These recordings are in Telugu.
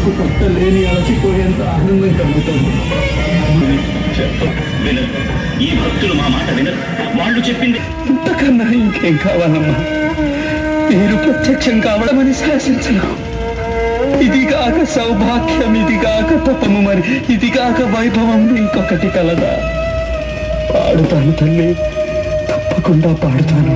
నాకు పట్టలేని అలసిపోయేంత ఆనందం కలుగుతుంది. ఈ భక్తులు మా మాట వినరు. వాళ్ళు చెప్పింది ఇంతకన్నా ఇంకేం కావాలమ్మా? మీరు ప్రత్యక్షం కావడమని శాసించను. ఇదిగాక సౌభాగ్యం, ఇదిగాక తపము, మరి ఇదిగాక వైభవం ఇంకొకటి కలదా? పాడుతాను తల్లి, తప్పకుండా పాడుతాను.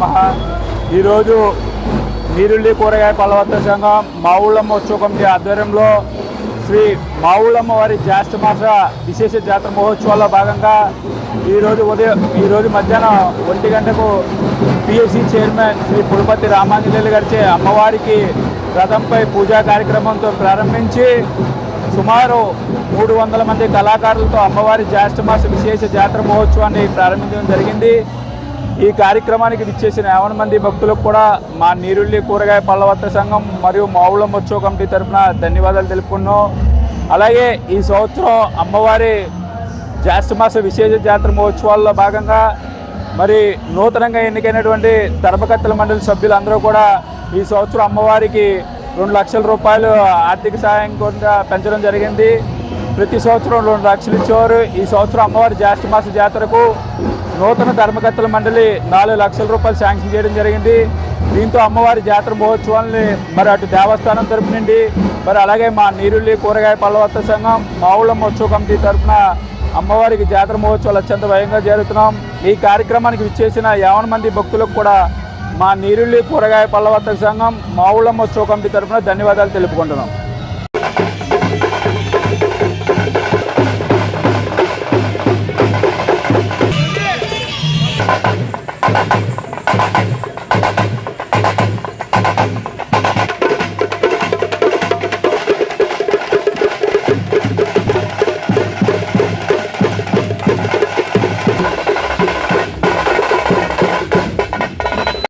మహా ఈరోజు నీరుల్లి కూరగాయ పళ్ళవర్త సంఘం మావుళ్ళమ్మ ఉత్సవ కమిటీ ఆధ్వర్యంలో శ్రీ మావుళ్ళమ్మ వారి జ్యేష్ఠ మాస విశేష జాతర మహోత్సవాల్లో భాగంగా ఈరోజు మధ్యాహ్నం 1 గంటకు పిఎస్సి చైర్మన్ శ్రీ పులపతి రామాంజనేయులు గారిచే అమ్మవారికి రథంపై పూజా కార్యక్రమంతో ప్రారంభించి సుమారు 300 మంది కళాకారులతో అమ్మవారి జ్యేష్ఠ మాస విశేష జాతర మహోత్సవాన్ని ప్రారంభించడం జరిగింది. ఈ కార్యక్రమానికి విచ్చేసిన 50 మంది భక్తులకు కూడా మా నీరుల్లి కూరగాయ పళ్ళవర్త సంఘం మరియు మావుళ్ళమ్మ ఉత్సవ కమిటీ తరఫున ధన్యవాదాలు తెలుపుకున్నాం. అలాగే ఈ సంవత్సరం అమ్మవారి జ్యేష్ఠ మాస విశేష జాతర మహోత్సవాల్లో భాగంగా మరి నూతనంగా ఎన్నికైనటువంటి ధర్మకర్తల మండలి సభ్యులందరూ కూడా ఈ సంవత్సరం అమ్మవారికి 2 లక్షల రూపాయలు ఆర్థిక సహాయం కూడా పెంచడం జరిగింది. ప్రతి సంవత్సరం 2 లక్షలు ఇచ్చేవారు. ఈ సంవత్సరం అమ్మవారి జ్యేష్ఠ మాస జాతరకు నూతన ధర్మకర్తల మండలి 4 లక్షల రూపాయలు శాంక్షన్ చేయడం జరిగింది. దీంతో అమ్మవారి జాతర మహోత్సవాన్ని మరి అటు దేవస్థానం తరపు నుండి మరి అలాగే మా నీరుల్లి కూరగాయ పళ్ళవర్త సంఘం మావుళ్ళమ్మ ఉత్సవ కమిటీ తరఫున అమ్మవారికి జాతర మహోత్సవాలు అత్యంత భయంగా జరుగుతున్నాం. ఈ కార్యక్రమానికి విచ్చేసిన 50 మంది భక్తులకు కూడా మా నీరుల్లి కూరగాయ పళ్ళవర్త సంఘం మావుళ్ళమ్మ ఉత్సవ కమిటీ తరఫున ధన్యవాదాలు తెలుపుకుంటున్నాం.